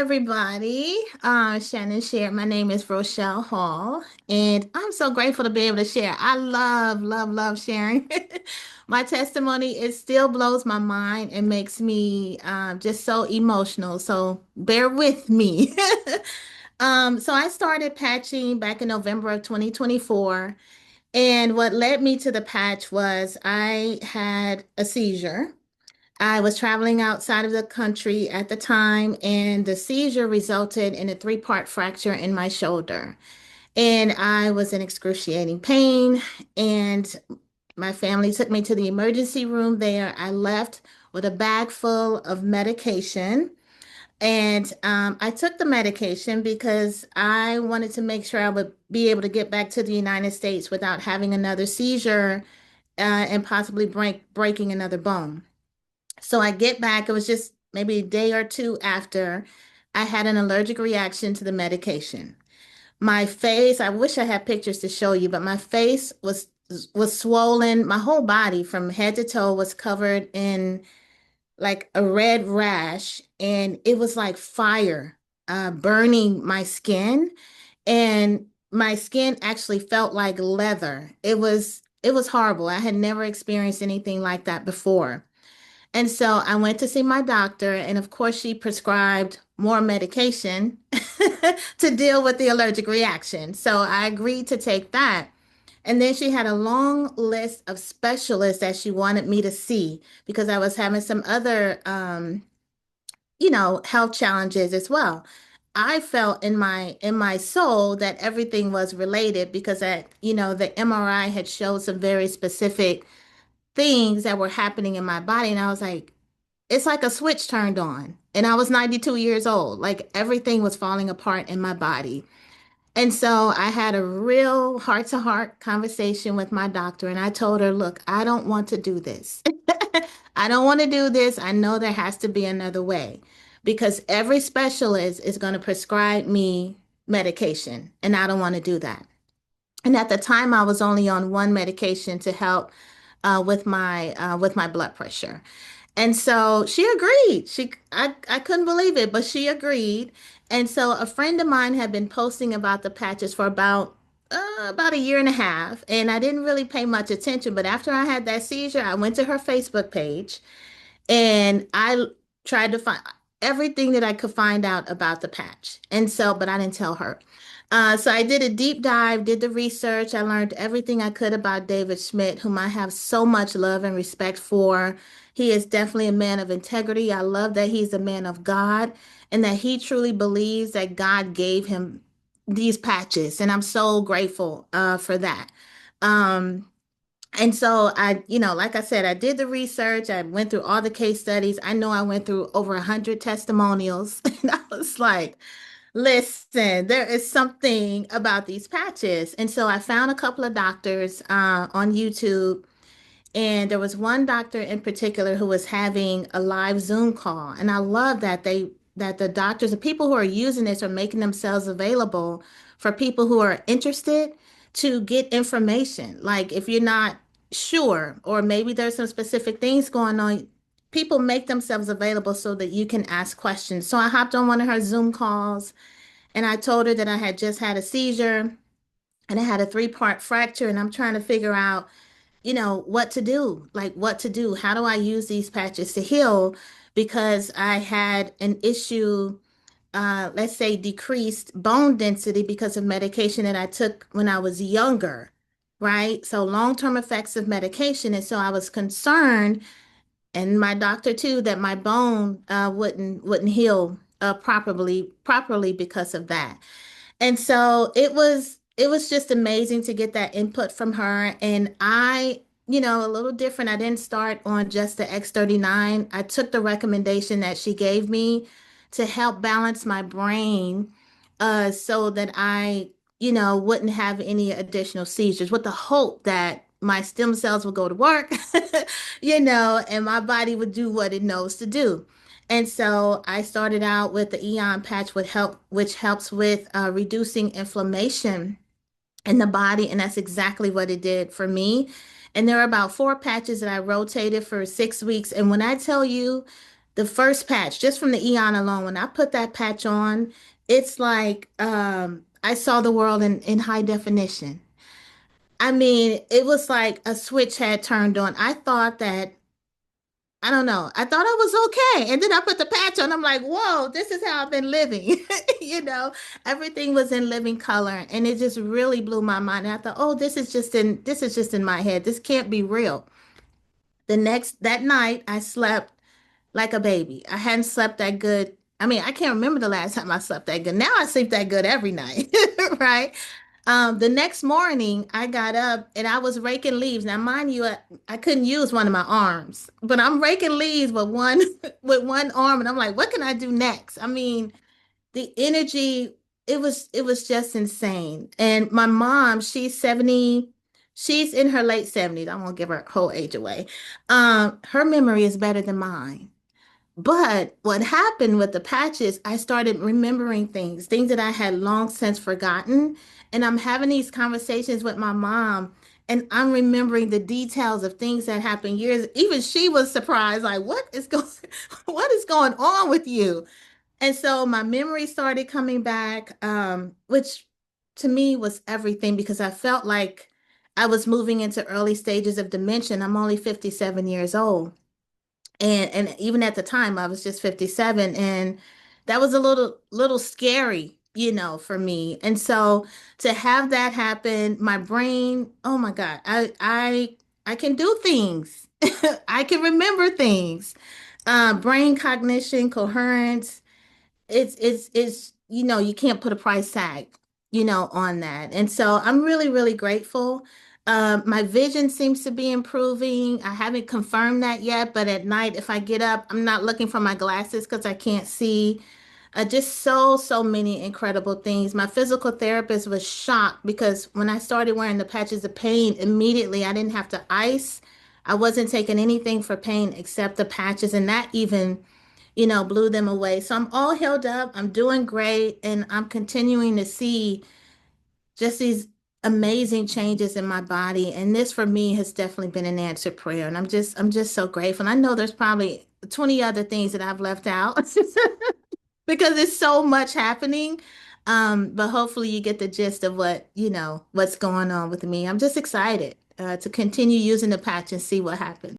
everybody. Shannon shared. My name is Rochelle Hall, and I'm so grateful to be able to share. I love, love, love sharing. My testimony, it still blows my mind and makes me just so emotional. So bear with me. So I started patching back in November of 2024. And what led me to the patch was I had a seizure. I was traveling outside of the country at the time, and the seizure resulted in a three-part fracture in my shoulder. And I was in excruciating pain, and my family took me to the emergency room there. I left with a bag full of medication. And I took the medication because I wanted to make sure I would be able to get back to the United States without having another seizure and possibly breaking another bone. So I get back, it was just maybe a day or two after I had an allergic reaction to the medication. My face, I wish I had pictures to show you, but my face was swollen. My whole body from head to toe was covered in like a red rash, and it was like fire burning my skin, and my skin actually felt like leather. It was horrible. I had never experienced anything like that before. And so I went to see my doctor, and of course, she prescribed more medication to deal with the allergic reaction. So I agreed to take that. And then she had a long list of specialists that she wanted me to see because I was having some other, health challenges as well. I felt in my soul that everything was related because the MRI had showed some very specific things that were happening in my body, and I was like, it's like a switch turned on. And I was 92 years old. Like everything was falling apart in my body. And so I had a real heart to heart conversation with my doctor. And I told her, look, I don't want to do this. I don't want to do this. I know there has to be another way because every specialist is going to prescribe me medication. And I don't want to do that. And at the time, I was only on one medication to help with my blood pressure. And so she agreed. I couldn't believe it, but she agreed. And so a friend of mine had been posting about the patches for about a year and a half, and I didn't really pay much attention. But after I had that seizure, I went to her Facebook page and I tried to find everything that I could find out about the patch. And so, but I didn't tell her. So I did a deep dive, did the research. I learned everything I could about David Schmidt, whom I have so much love and respect for. He is definitely a man of integrity. I love that he's a man of God and that he truly believes that God gave him these patches. And I'm so grateful for that. Um, and so like I said, I did the research. I went through all the case studies. I know I went through over 100 testimonials. And I was like, listen, there is something about these patches. And so I found a couple of doctors on YouTube, and there was one doctor in particular who was having a live Zoom call. And I love that the doctors, the people who are using this are making themselves available for people who are interested to get information. Like if you're not sure, or maybe there's some specific things going on, people make themselves available so that you can ask questions. So I hopped on one of her Zoom calls and I told her that I had just had a seizure and I had a three-part fracture, and I'm trying to figure out what to do, like what to do. How do I use these patches to heal? Because I had an issue, let's say decreased bone density because of medication that I took when I was younger, right? So long-term effects of medication. And so I was concerned, and my doctor too, that my bone wouldn't heal properly because of that. And so it was just amazing to get that input from her. And a little different. I didn't start on just the X39. I took the recommendation that she gave me to help balance my brain so that I wouldn't have any additional seizures with the hope that my stem cells would go to work, and my body would do what it knows to do. And so I started out with the Eon patch which helps with reducing inflammation in the body, and that's exactly what it did for me. And there are about four patches that I rotated for 6 weeks. And when I tell you, The first patch, just from the Eon alone, when I put that patch on, it's like I saw the world in high definition. I mean, it was like a switch had turned on. I thought that, I don't know, I thought I was okay. And then I put the patch on. I'm like, whoa, this is how I've been living. You know, everything was in living color. And it just really blew my mind. And I thought, oh, this is just in my head. This can't be real. That night, I slept like a baby. I hadn't slept that good. I mean, I can't remember the last time I slept that good. Now I sleep that good every night, right? The next morning, I got up and I was raking leaves. Now, mind you, I couldn't use one of my arms, but I'm raking leaves with one with one arm, and I'm like, what can I do next? I mean, the energy, it was just insane. And my mom, she's 70, she's in her late 70s. I won't give her whole age away. Her memory is better than mine. But what happened with the patches, I started remembering things that I had long since forgotten. And I'm having these conversations with my mom, and I'm remembering the details of things that happened years. Even she was surprised, like, what is going on with you? And so my memory started coming back, which to me was everything because I felt like I was moving into early stages of dementia. I'm only 57 years old. And even at the time I was just 57, and that was a little scary, for me. And so to have that happen, my brain, oh my God, I can do things. I can remember things. Brain cognition, coherence, it's you can't put a price tag, on that. And so I'm really, really grateful. My vision seems to be improving. I haven't confirmed that yet, but at night, if I get up, I'm not looking for my glasses because I can't see. Just so many incredible things. My physical therapist was shocked because when I started wearing the patches of pain, immediately I didn't have to ice. I wasn't taking anything for pain except the patches, and that even blew them away. So I'm all healed up. I'm doing great, and I'm continuing to see just these amazing changes in my body. And this for me has definitely been an answered prayer. And I'm just so grateful. And I know there's probably 20 other things that I've left out because there's so much happening. But hopefully you get the gist of what's going on with me. I'm just excited to continue using the patch and see what happens.